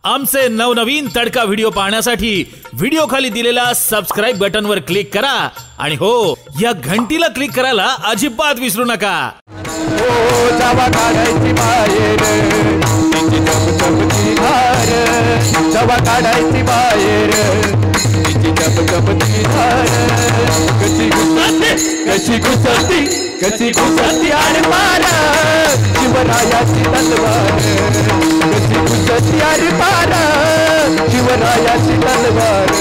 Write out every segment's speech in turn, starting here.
आमचे नवनवीन तडका व्हिडिओ पाहण्यासाठी व्हिडिओ खाली दिलेल्या सबस्क्राइब बटन वर क्लिक करा आणि हो या घंटीला क्लिक करायला अजिबात विसरू नका। जावा काढायची बाहेर तिची चपचपची धार, जावा काढायची बाहेर तिची चपचपची धार, कशी घुसती कशी घुसती आणि पार शिवरायाची तलवार, कशी घुसती आणि पार शिवरायाची तलवार,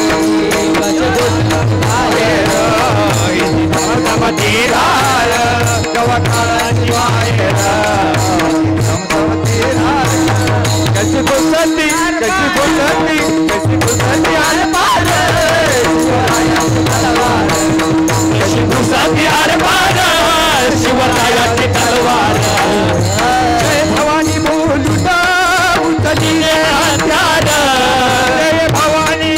जावा काढायची बाहेर कशी घुसती कशी घुसती कशी घुसती आणि पार शिवरायाची तलवार, कशी घुसती आणि पार शिवरायाची तलवार, जय भवानी बोलू उतरले हत्यार, जय भवानी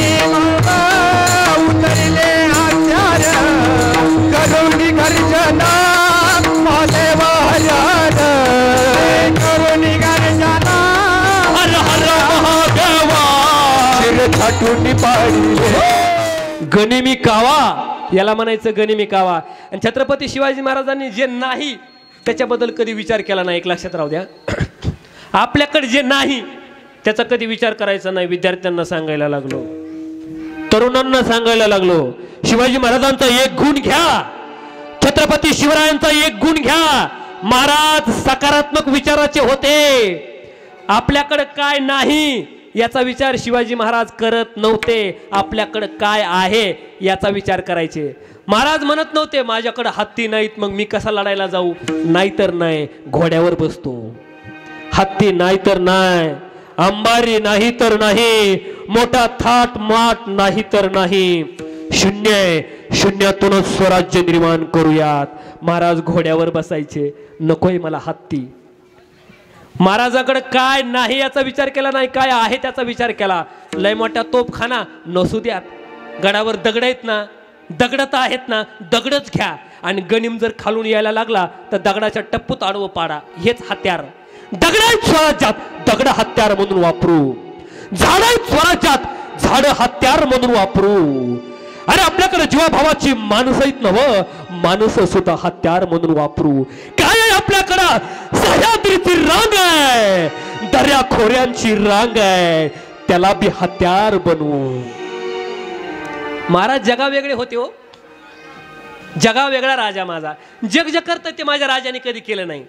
उतरले हत्यार, करुणी गर्जना महादेवा हर करुणी गर्जना हर हर महादेवा, शिर छाटून पाडले गनिमी कावा, याला म्हणायचं गनिमी कावा। आणि छत्रपती शिवाजी महाराजांनी जे नाही त्याच्याबद्दल कधी विचार केला नाही, एक लक्षात राहू द्या। आपल्याकडे जे नाही त्याचा कधी विचार करायचा नाही। विद्यार्थ्यांना सांगायला लागलो, तरुणांना सांगायला लागलो, शिवाजी महाराजांचा एक गुण घ्या, छत्रपती शिवरायांचा एक गुण घ्या। महाराज सकारात्मक विचाराचे होते, आपल्याकडे काय नाही याचा विचार शिवाजी महाराज करत नव्हते, आपल्याकडे काय आहे याचा विचार करायचे। महाराज म्हणत नव्हते माझ्याकडे हत्ती नाहीत मग मी कसा लढायला जाऊ, नाहीतर नाही घोड्यावर बसतो, हत्ती नाही तर नाही, अंबारी नाही तर नाही, मोठा थाट माट नाही तर नाही, शून्य शून्यातूनच स्वराज्य निर्माण करूयात। महाराज घोड्यावर बसायचे, नकोय मला हत्ती। महाराजाकडे काय नाही याचा विचार केला नाही, काय आहे त्याचा विचार केला। लय मोठा तोपखाना नसू द्यात, गडावर दगड आहेत ना, दगड तर आहेत ना, दगडच घ्या आणि गनिम जर खालून यायला लागला तर दगडाच्या टप्पूत आडवं पाडा, हेच हत्यार। दगड स्वराज्यात दगड हत्यार म्हणून वापरू, झाड स्वराज्यात झाड हत्यार म्हणून वापरू। अरे आपल्याकडे जीवाभावाची माणसं आहेत नव, माणसं सुद्धा हत्यार म्हणून वापरू। काय आहे आपल्याकडं, सह्याद्रीची रांग आहे, दर्या खोऱ्यांची रांग आहे, त्याला बी हत्यार बनवू। महाराज जगा वेगळे होते हो, जगा वेगळा राजा माझा, जग जे करतं ते माझ्या राजाने कधी केलं नाही,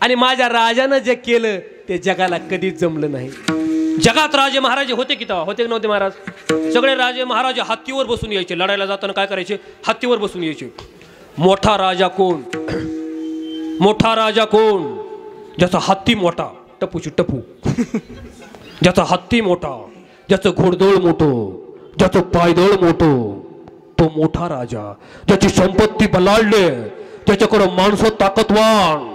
आणि माझ्या राजानं जे केलं ते जगाला कधीच जमलं नाही। जगात राजे महाराजे होते की तेव्हा होते की नव्हते महाराज? सगळे राजे महाराजे हत्तीवर बसून यायचे, लढायला जाताना काय करायचे, हत्तीवर बसून यायचे। मोठा राजा कोण, मोठा राजा कोण, ज्याचा हत्ती मोठा, टपूची टपू, ज्याचा हत्ती मोठा, ज्याचं घोडदळ मोठं, ज्याचं पायदळ मोठं, तो मोठा राजा। ज्याची संपत्ती बलाढ्य, त्याच्याकडे माणसं ताकदवान।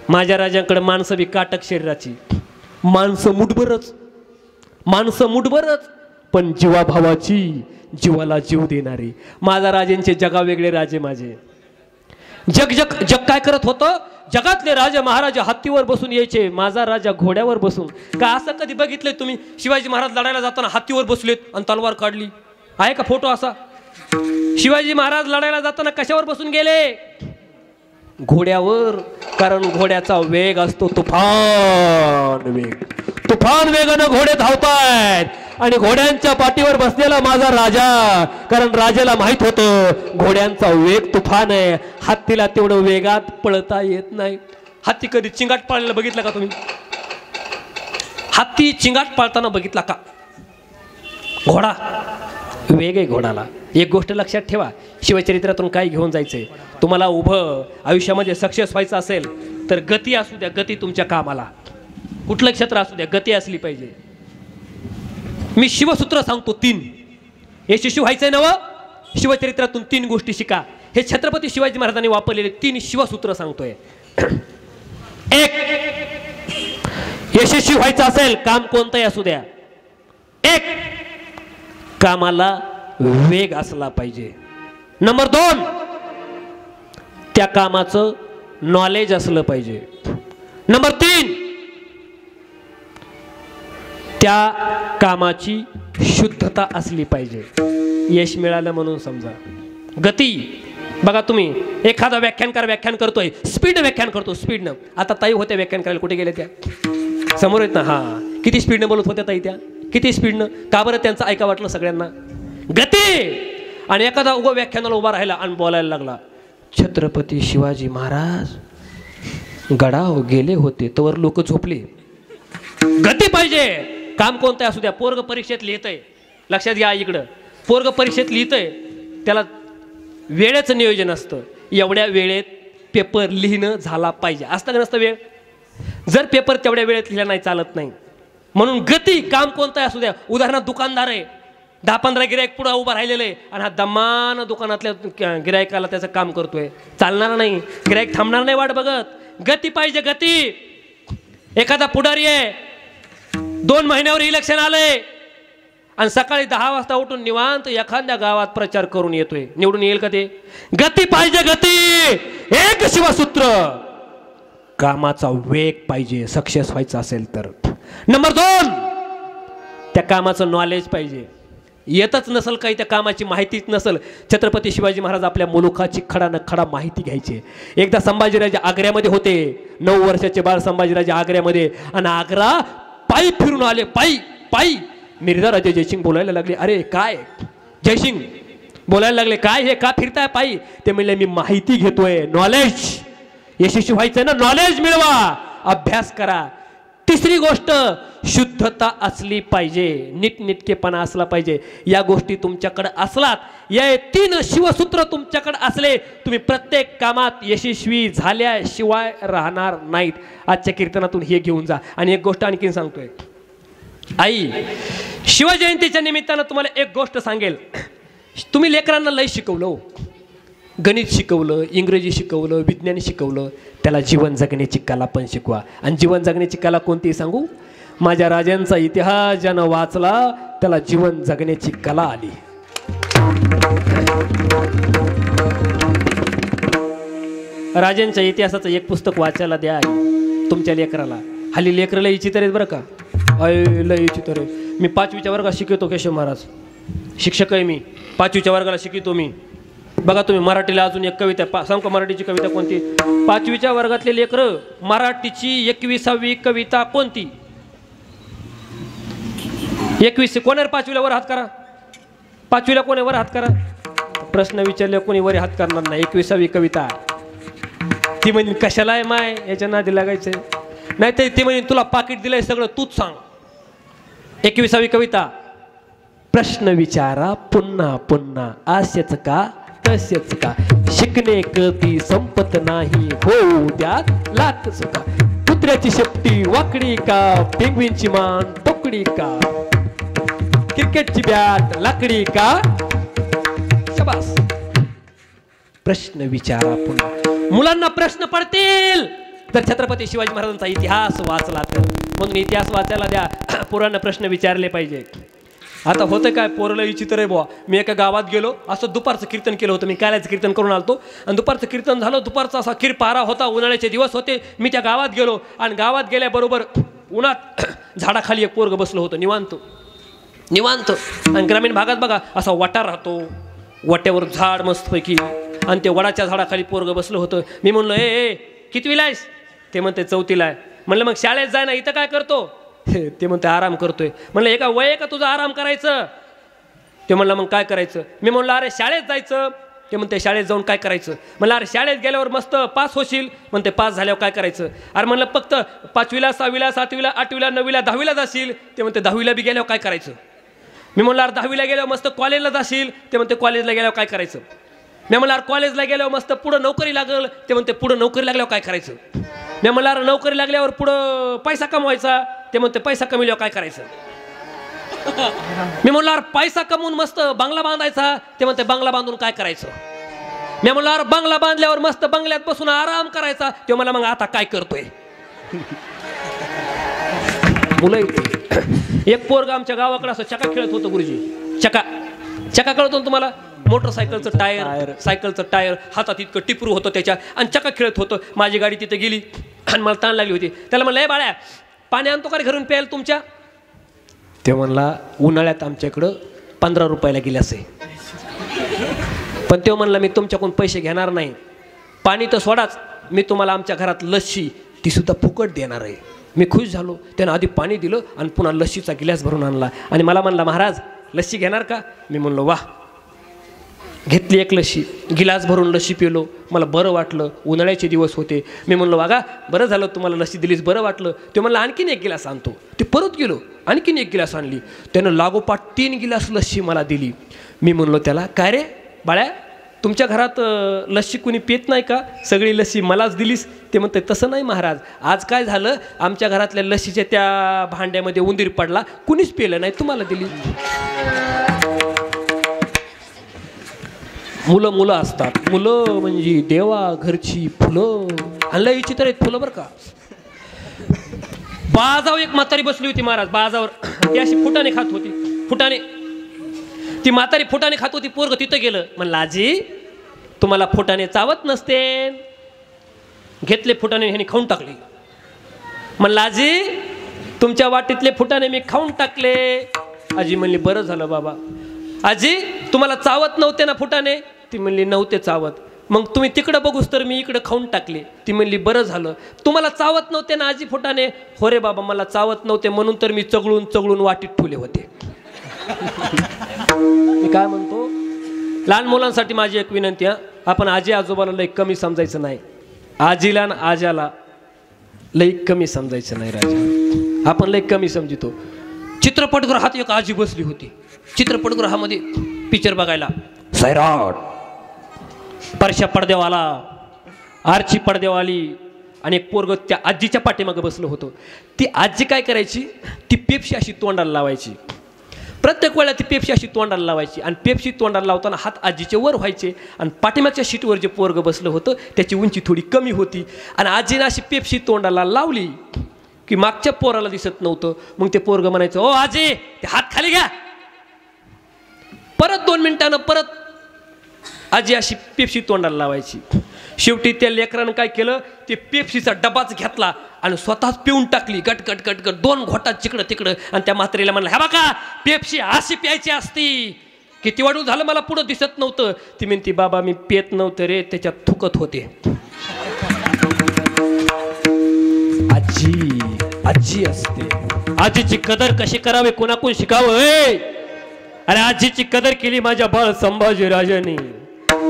माझ्या राजांकडे माणसं बी काटक शरीराची, माणसं मुठभरच, माणसं मुठभरच, पण जीवाभावाची, जीवाला जीव देणारी। माझा राजांचे जगा वेगळे राजे माझे। जग जग जग काय करत होतं, जगातले राजे महाराज हत्तीवर बसून यायचे, माझा राजा घोड्यावर बसून। का असं कधी बघितलंय तुम्ही शिवाजी महाराज लढायला जाताना हत्तीवर बसलेत आणि तलवार काढली, आहे का फोटो असा? शिवाजी महाराज लढायला जाताना कशावर बसून गेले, घोड्यावर, कारण घोड्याचा वेग असतो तुफान वेग, तुफान वेगानं घोडे धावतायत आणि घोड्यांच्या पाठीवर बसलेला माझा राजा, कारण राजाला माहित होतं घोड्यांचा वेग तुफान आहे, हत्तीला तेवढं वेगात पळता येत नाही। हत्ती कधी चिंगाट पाळलेला बघितला का तुम्ही? हत्ती चिंगाट पाळताना बघितला का? घोडा वेग आहे घोडाला। एक गोष्ट लक्षात ठेवा, शिवचरित्रातून काय घेऊन जायचंय, तुम्हाला उभं आयुष्यामध्ये सक्सेस व्हायचं असेल तर गती असू द्या, गती तुमच्या कामाला, कुठलं क्षेत्र असू द्या गती असली पाहिजे। मी शिवसूत्र सांगतो 3, यशस्वी व्हायचंय नव, शिवचरित्रातून 3 गोष्टी शिका। हे छत्रपती शिवाजी महाराजांनी वापरलेले 3 शिवसूत्र सांगतोय। 1, यशस्वी व्हायचं असेल काम कोणतंही असू द्या, 1 कामाला वेग असला पाहिजे। नंबर 2 त्या कामाचं नॉलेज असलं पाहिजे। नंबर 3 त्या कामाची शुद्धता असली पाहिजे. यश मिळालं म्हणून समजा. गती बघा, तुम्ही एखादा व्याख्यान करतोय, स्पीड व्याख्यान करतो, स्पीडनं. आता ताई होत्या व्याख्यान करायला, कुठे गेल्या त्या? समोर आहेत ना. हा, किती स्पीडनं बोलत होत्या ताई त्या, किती स्पीडनं. का बरं? त्यांचं ऐका वाटलं सगळ्यांना. गती. आणि एखादा उभा व्याख्यानाला उभा राहिला आणि बोलायला लागला, छत्रपती शिवाजी महाराज गडाव गेले होते, तवर लोक झोपले. गती पाहिजे. काम कोणतं असू द्या. पोरग परीक्षेत लिहितंय, लक्षात घ्या इकडं, पोरग परीक्षेत लिहितंय, त्याला वेळेचं नियोजन असतं. एवढ्या वेळेत पेपर लिहिणं झाला पाहिजे. असतं का नसतं वेळ? जर पेपर तेवढ्या वेळेत लिहिला नाही चालत नाही. म्हणून गती. काम कोणतं असू द्या. उदाहरणार्थ दुकानदार आहे, 10-15 गिरायक पुढे उभा राहिलेलं आहे आणि हा दमान दुकानातल्या गिरायकाला त्याचं काम करतोय, चालणार नाही. गिरायक थांबणार नाही वाट बघत. गती पाहिजे, गती. एखादा पुढारी आहे, 2 महिन्यावर इलेक्शन आलंय आणि सकाळी 10 वाजता उठून निवांत एखाद्या गावात प्रचार करून येतोय, निवडून येईल का ते? गती पाहिजे, गती. एक शिवसूत्र. कामाचा वेग पाहिजे सक्सेस व्हायचं असेल तर. नंबर 2, त्या कामाचं नॉलेज पाहिजे. येतच नसल काही, त्या कामाची माहितीच नसल. छत्रपती शिवाजी महाराज आपल्या मुलुखाची खडा न खडा माहिती घ्यायचे. एकदा संभाजीराजे आग्र्यामध्ये होते, 9 वर्षाचे बाळ संभाजीराजे आग्र्यामध्ये, आणि आग्रा पायी फिरून आले, पायी. मिर्झा राजे जयसिंग बोलायला लागले, अरे काय जयसिंग बोलायला लागले, काय हे का फिरताय पायी? ते म्हणले, मी माहिती घेतोय, नॉलेज. यशस्वी व्हायचं ना, नॉलेज मिळवा, अभ्यास करा. तिसरी गोष्ट, शुद्धता असली पाहिजे, नीटनेटकेपणा असला पाहिजे. या गोष्टी तुमच्याकडे असलात, या 3 शिवसूत्र तुमच्याकडे असले, तुम्ही प्रत्येक कामात यशस्वी झाल्याशिवाय राहणार नाहीत. आजच्या कीर्तनातून हे घेऊन जा. आणि एक गोष्ट आणखीन सांगतोय, आई शिवजयंतीच्या निमित्तानं तुम्हाला एक गोष्ट सांगेल. तुम्ही लेकरांना लय शिकवलं, गणित शिकवलं, इंग्रजी शिकवलं, विज्ञान शिकवलं, त्याला जीवन जगण्याची कला पण शिकवा. आणि जीवन जगण्याची कला कोणती सांगू? माझ्या राजांचा इतिहास ज्यानं वाचला त्याला जीवन जगण्याची कला आली. राजांच्या इतिहासाचं एक पुस्तक वाचायला द्या तुमच्या लेकराला. हल्ली लेकरं लय चित्र आहेत बरं का, लय चित्र आहे. मी 5वीच्या वर्गात शिकवतो, केशव महाराज शिक्षक आहे मी, 5वीच्या वर्गाला शिकवतो मी. बघा तुम्ही, मराठीला अजून एक कविता सांग का? मराठीची कविता कोणती? 5वीच्या वर्गातले लेकरं, मराठीची 21वी कविता कोणती? 21. कोण आहे 5वीला? वर हात करा. 5वीला कोण आहे? वर हात करा. प्रश्न विचारले कोणी वर हात करणार नाही. 21वी कविता. ती म्हणजे कशाला आहे माय, याच्या नादी लागायचंय? नाही तर ती म्हणजे तुला पाकिट दिलंय सगळं, तूच सांग. 21वी कविता. प्रश्न विचारा पुन्हा पुन्हा, आशेच का तसेच का, शिकणे कधी संपत नाही, होऊ द्या लाख सुका. कुत्र्याची शेपटी वाकडी का, पेंग्विनची मान टोकडी का, क्रिकेटची बॅट लाकडी का. शाबास. प्रश्न विचारा पुन्हा. मुलांना प्रश्न पडतील जर छत्रपती शिवाजी महाराजांचा इतिहास वाचला तर. म्हणून इतिहास वाचायला द्या, पोरांना प्रश्न विचारले पाहिजे. आता होतं काय, पोरलं विचित्र आहे बुवा. मी एका गावात गेलो, असं दुपारचं कीर्तन केलं होतं. मी काल्याचं कीर्तन करून आलतो आणि दुपारचं कीर्तन झालं. दुपारचा असा किरपारा होता, उन्हाळ्याचे दिवस होते. मी त्या गावात गेलो आणि गावात गेल्याबरोबर उन्हात झाडाखाली एक पोरग बसलं होतं, निवांत. आणि ग्रामीण भागात बघा असा वाटा राहतो, वाट्यावर झाड मस्तपैकी, आणि ते वडाच्या झाडाखाली पोरग बसलं होतं. मी म्हणलो, ए कितवीला आहेस? ते म्हणते 4थीला आहे. म्हणलं मग शाळेत जाय ना, इथं काय करतो? ते म्हणते आराम करतोय. म्हणलं एका वय का तुझं आराम करायचं? ते म्हणलं मग काय करायचं? मी म्हणलं अरे शाळेत जायचं. ते म्हणते शाळेत जाऊन काय करायचं? म्हणलं अरे शाळेत गेल्यावर मस्त पास होशील. म्हणते पास झाल्यावर काय करायचं? अरे म्हणलं फक्त 5वीला 6वीला 7वीला 8वीला 9वीला 10वीला जाशील. ते म्हणते 10वीला बी गेल्यावर काय करायचं? मी म्हणलं अरे 10वीला गेल्यावर मस्त कॉलेजला जाशील. ते म्हणते कॉलेजला गेल्यावर काय करायचं? मी म्हणलं अरे कॉलेजला गेल्यावर मस्त पुढं नोकरी लागल. ते म्हणते पुढं नोकरी लागल्यावर काय करायचं? मी म्हणलं अरे नोकरी लागल्यावर पुढं पैसा कमवायचा. ते म्हणते पैसा कमविल्यावर काय करायचं? मी म्हणलं अरे पैसा कमवून मस्त बंगला बांधायचा. ते म्हणते बंगला बांधून काय करायचं? मी म्हणलं अरे बंगला बांधल्यावर मस्त बंगल्यात बसून आराम करायचा. ते मला मग आता काय करतोय? मुलं एक पोरगा आमच्या गावाकडे असं चका खेळत होतं गुरुजी. चका कळतो ना तुम्हाला? मोटरसायकलचं टायर, सायकलचं टायर, हातात इतकं टिपरू होतं त्याच्या, आणि चका खेळत होतं. माझी गाडी तिथे गेली आणि मला ताण लागली होती. त्याला म्हणलं, ए बाळ्या पाणी आणतो का रे घरून प्यायला तुमच्या? ते म्हणला उन्हाळ्यात आमच्याकडं 15 रुपयाला गिलास आहे. पण तो म्हणला मी तुमच्याकडून पैसे घेणार नाही, पाणी तर सोडाच, मी तुम्हाला आमच्या घरात लस्सी ती सुद्धा फुकट देणार आहे. मी खुश झालो. त्यानं आधी पाणी दिलं आणि पुन्हा लस्सीचा गिलास भरून आणला आणि मला म्हणला महाराज लस्सी घेणार का. मी म्हणलो वाह. घेतली एक लस्सी, गिलास भरून लस्सी पिलो. मला बरं वाटलं. उन्हाळ्याचे दिवस होते. मी म्हणलो वागा बरं झालं तुम्हाला लस्सी दिलीस, बरं वाटलं. ते म्हणलं आणखीन एक गिलास आणतो. ते परत गेलो, आणखीन एक गिलास आणली. त्यानं लागोपाठ 3 गिलास लस्सी मला दिली. मी म्हणलो त्याला काय रे बाळ्या, तुमच्या घरात लस्सी कुणी पित नाही का, सगळी लस्सी मलाच दिलीस. ते म्हणते तसं नाही महाराज, आज काय झालं आमच्या घरातल्या लस्सीच्या त्या भांड्यामध्ये उंदीर पडला, कुणीच पिलं नाही, तुम्हाला दिली. मुलं मुलं असतात. मुलं म्हणजे देवा घरची फुलं. आणलं ही चित्र आहेत फुलं बरं का. बाजावर एक म्हातारी बसली होती महाराज, बाजावर. ती अशी फुटाने खात होती, फुटाने. ती म्हातारी फुटाने खात होती. पोरग तिथं गेलं. म्हणलं आजी तुम्हाला फुटाने चावत नसते. घेतले फुटाने, ह्याने खाऊन टाकले. म्हणलं आजी तुमच्या वाटीतले फुटाने मी खाऊन टाकले. आजी म्हणली बरं झालं बाबा. आजी तुम्हाला चावत नव्हते ना फुटाने. ती म्हणली नव्हते चावत. मग तुम्ही तिकडं बघूस तर मी इकडं खाऊन टाकले. ती म्हणली बरं झालं. तुम्हाला चावत नव्हते ना आजी फुटाने. हो रे बाबा मला चावत नव्हते म्हणून तर मी चगळून चगळून वाटीत ठेवले होते. मी काय म्हणतो, लहान मुलांसाठी माझी एक विनंती आहे, आपण आजी आजोबाला लई कमी समजायचं नाही. आजीला आणि आजाला लई कमी समजायचं नाही राजा. आपण लई कमी समजितो. चित्रपटगृहात एक आजी बसली होती. चित्रपटगृहामध्ये पिक्चर बघायला. सैराट, परशा पडदेवाला, आरची पडदेवाली आणि एक पोरग त्या आजीच्या पाठीमागे बसलं होतं. ती आजी काय करायची, ती पेप्सी अशी तोंडाला लावायची. प्रत्येक वेळेला ती पेप्सी अशी तोंडाला लावायची आणि पेप्सी तोंडाला लावताना हात आजीचे वर व्हायचे आणि पाठीमागच्या सीटवर जे पोरग बसलं होतं त्याची उंची थोडी कमी होती आणि आजीने अशी पेप्सी तोंडाला लावली की मागच्या पोराला दिसत नव्हतं. मग ते पोरग म्हणायचं ओ आजी ते हात खाली घ्या. परत 2 मिनिटानं परत आजी अशी पेप्सी तोंडाला लावायची. शेवटी त्या लेकरानं काय केलं, ते पेप्सीचा डबाच घेतला आणि स्वतःच पिऊन टाकली. गट गट गट गट 2 घोटात जिकडं तिकडं. आणि त्या म्हातारीला म्हणलं ह्या बघा पेप्सी अशी प्यायची असती. किती वाढू झालं मला पुढं दिसत नव्हतं. ती म्हणती बाबा मी पेत नव्हतं रे, त्याच्यात थुकत होते. आजी आजी असते. आजीची कदर कशी करावी कोणाकडून शिकावं. अरे आजीची कदर केली माझ्या बाळ संभाजी राजांनी,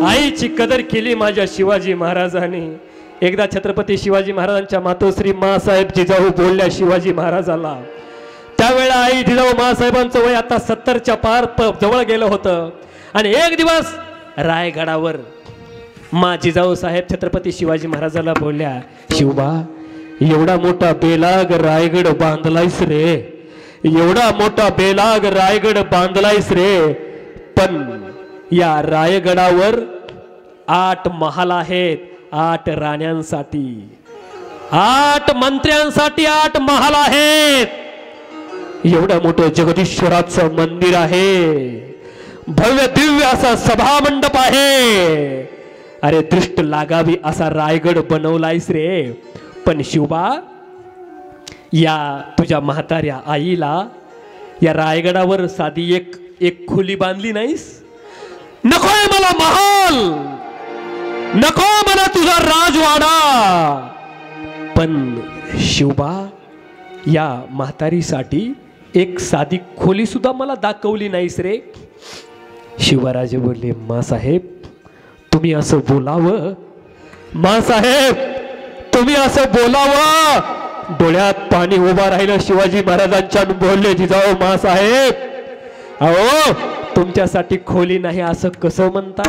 आईची कदर केली माझ्या शिवाजी महाराजांनी. एकदा छत्रपती शिवाजी महाराजांच्या मातोश्री मासाहेब जिजाऊ बोलल्या शिवाजी महाराजाला. त्यावेळेला आई जिजाऊ मासाहेबांचं वय आता 70च्या पार जवळ गेलं होतं आणि एक दिवस रायगडावर मा जिजाऊ साहेब छत्रपती शिवाजी महाराजाला बोलल्या शिवबा एवढा मोठा बेलाग रायगड बांधलायस रे, एवढा मोठा बेलाग रायगड बांधलायस रे, पण या रायगडावर 8 महाल आहेत, 8 राण्यांसाठी, 8 मंत्र्यांसाठी 8 महाल आहेत. एवढं मोठं जगदीश्वराचं मंदिर आहे, भव्य दिव्य असा सभा मंडप आहे. अरे दृष्ट लागावी असा रायगड बनवलायस रे. पण शिवबा या तुझ्या म्हाताऱ्या आईला या रायगडावर साधी एक खोली बांधली नाहीस. नकोय मला महाल, नको मला तुझा राजवाडा, पण शिवबा या म्हातारीसाठी एक साधी खोली सुद्धा मला दाखवली नाहीस रे. शिवराजे बोलले मासाहेब तुम्ही असं बोलावं, मासाहेब तुम्ही असं बोलावं. डोळ्यात पाणी उभा राहिलं शिवाजी महाराजांच्या. बोलले जिजाऊ मासाहेब अहो तुमच्यासाठी खोली नाही असं कसं म्हणता.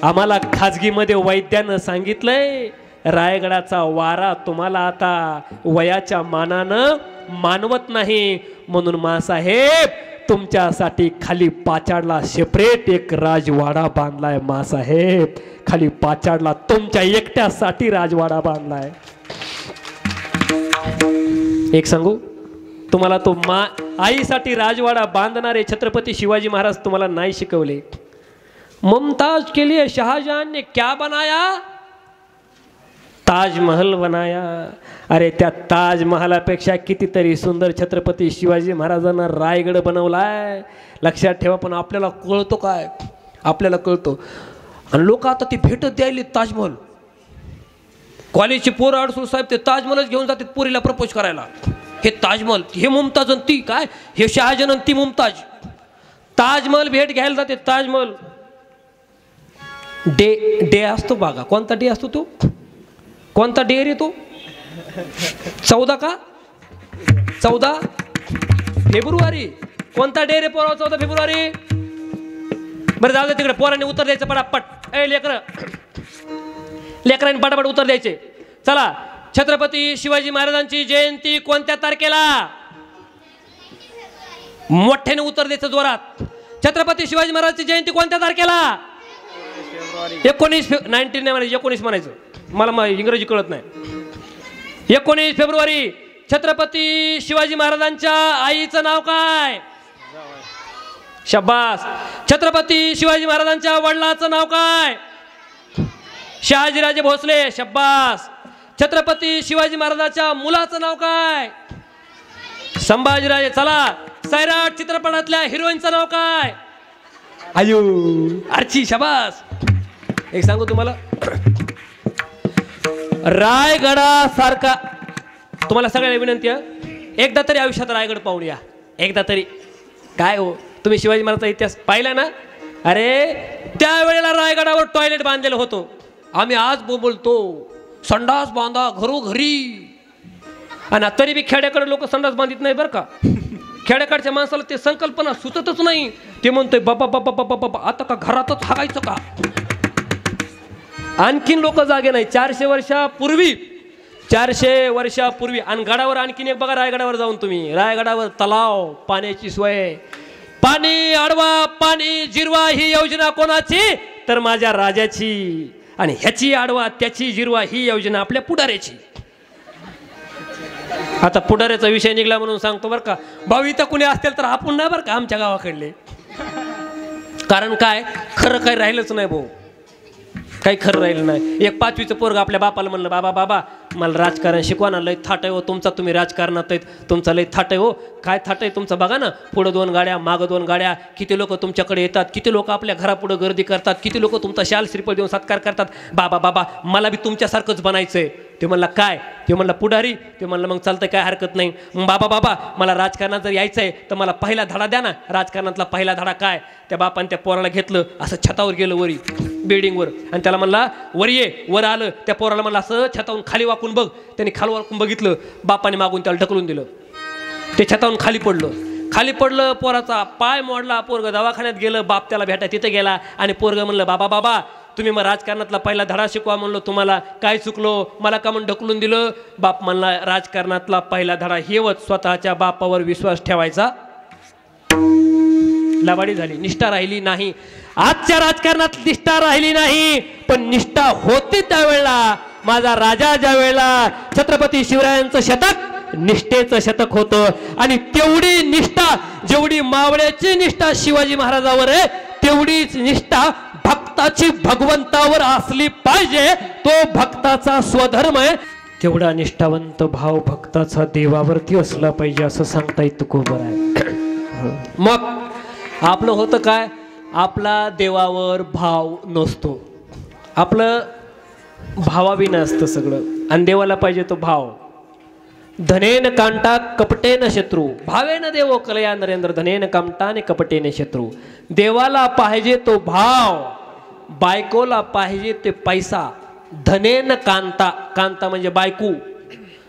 आम्हाला खाजगीमध्ये वैद्यानं सांगितलंय रायगडाचा वारा तुम्हाला आता वयाच्या मानानं मानवत नाही, म्हणून मासाहेब तुमच्यासाठी खाली पाचाडला सेपरेट एक राजवाडा बांधलाय. मासाहेब खाली पाचाडला तुमच्या एकट्यासाठी राजवाडा बांधलाय. एक सांगू तुम्हाला, तो आईसाठी राजवाडा बांधणारे छत्रपती शिवाजी महाराज तुम्हाला नाही शिकवले. मुमताज के लिए शाहजहां ने क्या बनाया, ताजमहल बनाया. अरे त्या ताजमहलापेक्षा कितीतरी सुंदर छत्रपती शिवाजी महाराजांना रायगड बनवलाय. लक्षात ठेवा. पण आपल्याला कळतो काय? आपल्याला कळतो. आणि लोक आता ती भेटत द्यायली ताजमहल. कॉलेजचे पोरं अडसूळ साहेब ते ताजमहलच घेऊन जातात पोरीला प्रपोज करायला. हे ताजमहल, हे मुमताज आणि ती काय, हे शहाजहान आणि ती मुमताज. ताजमहल भेट घ्यायला जाते. ताजमहल डे असतो बघा. कोणता डे असतो तो? कोणता डे रे तो? 14 का? 14 फेब्रुवारी. कोणता डे रे पोरा? 14 फेब्रुवारी. बरं जाऊ दे तिकडे. पोरांनी उत्तर द्यायचं पटापट. ए लेकरांनी पटापट उत्तर द्यायचे. चला. छत्रपती शिवाजी महाराजांची जयंती कोणत्या तारखेला? मोठ्याने उत्तर द्यायचं जोरात. छत्रपती शिवाजी महाराजांची जयंती कोणत्या तारखेला? 19 नाही म्हणायचं, 19 म्हणायचं. मला इंग्रजी कळत नाही. 19 फेब्रुवारी. छत्रपती शिवाजी महाराजांच्या आईचं नाव काय? शाबास. छत्रपती शिवाजी महाराजांच्या वडिलाचं नाव काय? शहाजीराजे भोसले. शाबास. छत्रपती शिवाजी महाराजांच्या मुलाचं नाव काय? संभाजीराजे. चला. सैराट चित्रपटातल्या हिरोईनचं नाव काय? आयु आर्ची. शाबास. एक सांगू तुम्हाला, रायगडासारखा, तुम्हाला सगळ्यांना विनंती आहे, एकदा तरी आयुष्यात रायगड पाहून या. एकदा तरी. काय हो, तुम्ही शिवाजी महाराजांचा इतिहास पाहिला ना? अरे त्यावेळेला रायगडावर टॉयलेट बांधलेलं होतं. आम्ही आज बोलतो संडास बांधा घरोघरी. आणि तरी बी खेड्याकडे लोक संडास बांधित नाही बरं का. खेड्याकडच्या माणसाला ते संकल्पना सुचतच नाही. ते म्हणतोय बाबा बाबा बाबा बाबा आता का घरातच हागायचं का? आणखीन लोक जागे नाही. 400 वर्षापूर्वी. आणि गडावर आणखीन एक बघा. रायगडावर जाऊन तुम्ही, रायगडावर तलाव, पाण्याची सोय, पाणी आडवा पाणी जिरवा ही योजना कोणाची? तर माझ्या राजाची. आणि ह्याची आडवा त्याची जिरवा ही योजना आपल्या पुढाऱ्याची. आता पुढाऱ्याचा विषय निघला म्हणून सांगतो बरं का. भाऊ इथं कुणी असतील तर आपण नाही बरं का आमच्या गावाकडले. कारण काय, खरं काही राहिलंच नाही भाऊ. काही खरं राहिलं नाही. एक 5वीचं पोरग आपल्या बापाला म्हणलं, बाबा बाबा मला राजकारण शिकवा ना, लय थाट आहे हो तुमचा, तुम्ही राजकारणात आहेत, तुमचा लय थाट आहे हो. काय थाट आहे तुमचं बघा ना, पुढं 2 गाड्या मागं 2 गाड्या, किती लोक तुमच्याकडे येतात, किती लोक आपल्या घरापुढं गर्दी करतात, किती लोक तुमचा शाल श्रीफळ देऊन सत्कार करतात. बाबा बाबा मला बी तुमच्यासारखंच बनायचंय. ते म्हणला काय? ते म्हणलं पुढारी. ते म्हणलं मग चालतंय, काय हरकत नाही. बाबा बाबा मला राजकारणात जर यायचं आहे तर मला पहिला धडा द्या ना. राजकारणातला पहिला धडा काय? त्या बापाने त्या पोराला घेतलं, असं छतावर गेलं वरी बिल्डिंगवर, आणि त्याला म्हणला वर ये. वर आलं. त्या पोराला म्हणलं असं छतावरून खाली वाकून बघ. त्यांनी खाली वाकून बघितलं. बापाने मागून त्याला ढकलून दिलं. ते छतावरून खाली पडलं. पोराचा पाय मोडला. पोरग दवाखान्यात गेलं. बाप त्याला भेटा तिथे गेला. आणि पोरग म्हणलं बाबा बाबा तुम्ही मग राजकारणातला पहिला धडा शिकवा. म्हणलो तुम्हाला काय चुकलो, मला का म्हणून ढकलून दिलं? बाप म्हणला राजकारणातला पहिला धडा हेवच, स्वतःच्या बापावर विश्वास ठेवायचा. लबाडी झाली, निष्ठा राहिली नाही. आजच्या राजकारणात निष्ठा राहिली नाही, पण निष्ठा होती त्यावेळेला. माझा राजा ज्या वेळेला छत्रपती शिवरायांचं शतक निष्ठेचं शतक होतं. आणि तेवढी निष्ठा, जेवढी मावळ्याची निष्ठा शिवाजी महाराजावर आहे, तेवढीच निष्ठा भक्ताची भगवंतावर असली पाहिजे. तो भक्ताचा स्वधर्म आहे. तेवढा निष्ठावंत भाव भक्ताचा देवावरती असला पाहिजे असं सांगता येतं तुकोबर आहे. मग आपलं होतं काय? आपला देवावर भाव नसतो. आपलं भावाविना असतं सगळं. आणि देवाला पाहिजे तो भाव. धनेन कांटा कपटेन शत्रू भावेन देवो कलया नरेंद्र. धनेन कांटा आणि कपटेन शत्रू. देवाला पाहिजे तो भाव, बायकोला पाहिजे ते पैसा. धनेन कांता, कांता म्हणजे बायको.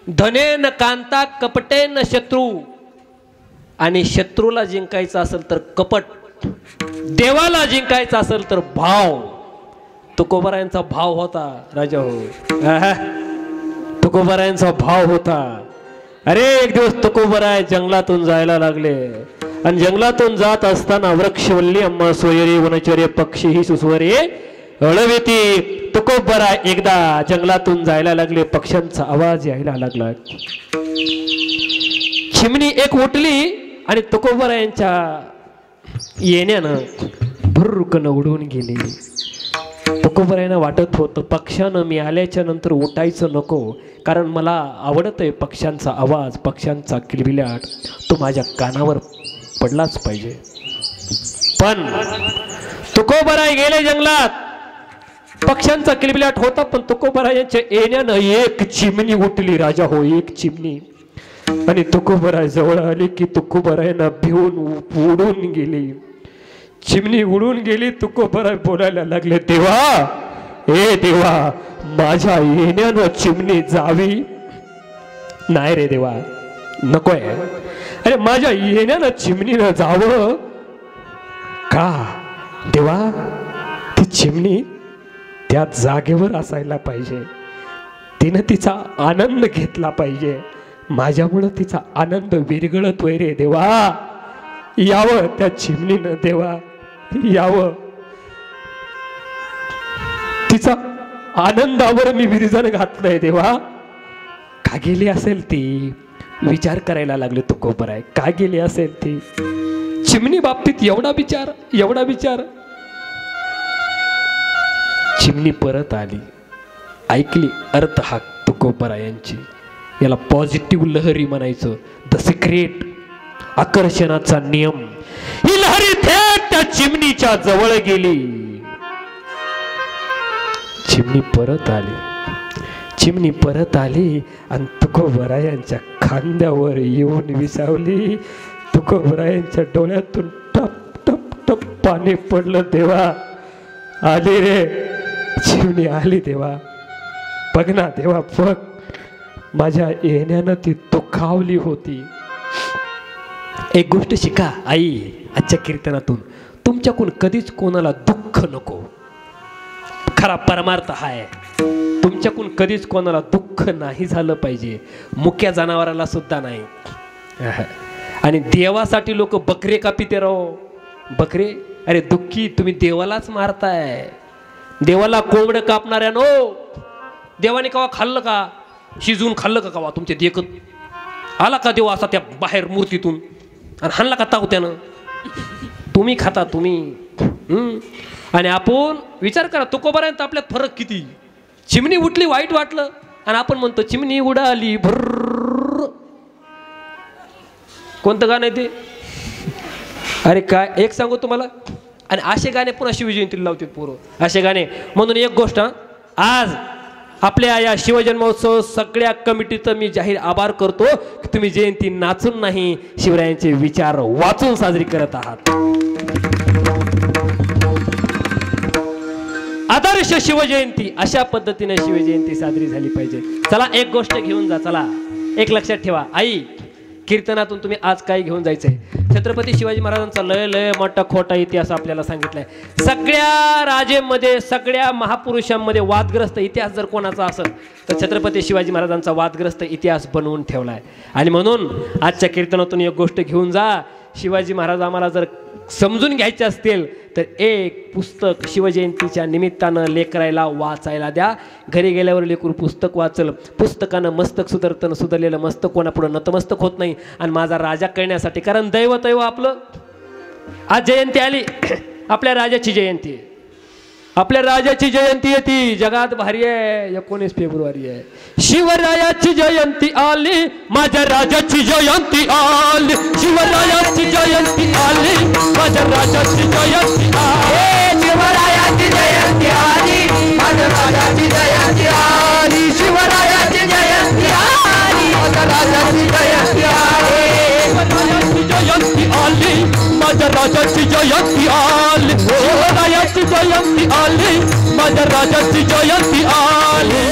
धनेन कांता कपटेन शत्रू. आणि शत्रूला जिंकायचं असेल तर कपट, देवाला जिंकायचं असेल तर भाव. तुकोबारायांचा भाव होता राजा हो. तुकोबारायांचा भाव होता. अरे एक दिवस तुकोबाराय जंगलातून जायला लागले. आणि जंगलातून जात असताना वृक्षवल्ली अंबा सोयरी वनचर्य पक्षी ही सुस्वरे अळवेती. तुकोबाराय एकदा जंगलातून जायला लागले. पक्ष्यांचा आवाज यायला लागला. चिमणी एक उठली आणि तुकोबारायांच्या येण्यानं भुर्रकन उडून गेली. तुकोबरायांना वाटत होतं पक्ष्यानं मी आल्याच्या नंतर उठायचं नको, कारण मला आवडत आहे पक्ष्यांचा आवाज, पक्ष्यांचा किलबिलाट, तो माझ्या कानावर पडलाच पाहिजे. पण तुकोबराय गेले जंगलात. पक्ष्यांचा किलबिलाट होता, पण तुकोबरायांच्या येण्यानं एक चिमणी उठली राजा हो, एक चिमणी. आणि तुकोबराय जवळ आली की तुकोबरायांना भिवून उडून गेली. चिमणी उडून गेली. तुकोबराय बोलायला लागले, देवा, ए देवा, माझ्या येण्यानं चिमणी जावी. नाही रे देवा, नकोय. अरे माझ्या येण्यानं चिमणीनं जावं का देवा? ती चिमणी त्या जागेवर असायला पाहिजे, तिनं तिचा आनंद घेतला पाहिजे. माझ्यामुळं तिचा आनंद विरघळतोय रे देवा. यावं त्या चिमणीनं देवा, यावं. तिचा आनंदावर मी विरजण घातलंय देवा. का गेली असेल ती? विचार करायला लागले तुकोबराय, का गेली असेल ती? चिमणी बाबतीत एवढा विचार, एवढा विचार. चिमणी परत आली, ऐकली अर्थ हा तुकोबरायांची. याला पॉझिटिव्ह लहरी म्हणायचं, द सिक्रेट, आकर्षणाचा नियम. ही लहरी थेट त्या चिमणीच्या जवळ गेली. चिमणी परत आली, चिमणी परत आली आणि तुकोबरायांच्या खांद्यावर येऊन विसावली. तुकोबरायांच्या डोळ्यातून टप टप टप पाणी पडलं. देवा, आली रे चिमणी, आली देवा. बघ ना देवा, बघ, माझ्या येण्यानं ती दुखावली होती. एक गोष्ट शिका आई आजच्या कीर्तनातून, तुमच्याकडून कधीच कोणाला दुःख नको. खरा परमार्थ हा आहे, तुमच्याकडून कधीच कोणाला दुःख नाही झालं पाहिजे, मुक्या जनावराला सुद्धा नाही. आणि देवासाठी लोक बकरे कापिते राहो. बकरे, अरे दुःखी तुम्ही देवालाच मारताय. देवाला कोंबडं कापणाऱ्यानो, देवाने कवा खाल्लं का? शिजून खाल्लं का कवा? तुमचे देखत आला का देव असा त्या बाहेर मूर्तीतून आणि हाणला का तावत्यानं? तुम्ही खाता तुम्ही. आणि आपण विचार करा, तुकोबरायांत आपल्यात फरक किती. चिमणी उठली, वाईट वाटलं, आणि आपण म्हणतो चिमणी उडाली भर्र. कोणतं गाणं आहे ते? अरे काय, एक सांगू तुम्हाला, आणि असे गाणे पुन्हा शिवजयंतीला लावतात पोरं, असे गाणे. म्हणून एक गोष्ट, आज आपल्या या शिवजन्मोत्सव सगळ्या कमिटीचं मी जाहीर आभार करतो की तुम्ही जयंती नाचून नाही, शिवरायांचे विचार वाचून साजरी करत आहात. आदर्श शिवजयंती, अशा पद्धतीने शिवजयंती साजरी झाली पाहिजे. चला एक गोष्ट घेऊन जा. चला एक लक्षात ठेवा आई, कीर्तनातून तुम्ही आज काय घेऊन जायचंय? छत्रपती शिवाजी महाराजांचा लय लय मोठा खोटा इतिहास आपल्याला सांगितलाय. सगळ्या राजेमध्ये, सगळ्या महापुरुषांमध्ये वादग्रस्त इतिहास जर कोणाचा असेल तर छत्रपती शिवाजी महाराजांचा वादग्रस्त इतिहास बनवून ठेवलाय. आणि म्हणून आजच्या कीर्तनातून एक गोष्ट घेऊन जा. शिवाजी महाराज आम्हाला जर समजून घ्यायचे असतील तर एक पुस्तक शिवजयंतीच्या निमित्तानं लेकरायला वाचायला द्या. घरी गेल्यावर लेकरू पुस्तक वाचल, पुस्तकानं मस्तक सुधरतं, सुधरलेलं मस्तक कोणापुढं नतमस्तक होत नाही. आणि माझा राजा कळण्यासाठी, कारण दैवत आहे आपलं. आज जयंती आली, आपल्या राजाची जयंती, आपल्या राजाची जयंती येते, जगात भारी आहे. 19 फेब्रुवारी आहे, शिवरायाची जयंती आली, माझ्या राजाची जयंती आली. शिवरायाची जयंती आली, माझ्या राजाची जयंती आली. शिवरायाची जयंती आली, माझ्या राजाची जयंती आली. शिवरायाची जयंती आली, माझ्या राजाची जयंती आली. जयंती आली, माझ्या राजाची जयंती आली. शिवरायाची जयंती आली, माझ्या राजाची जयंती आली.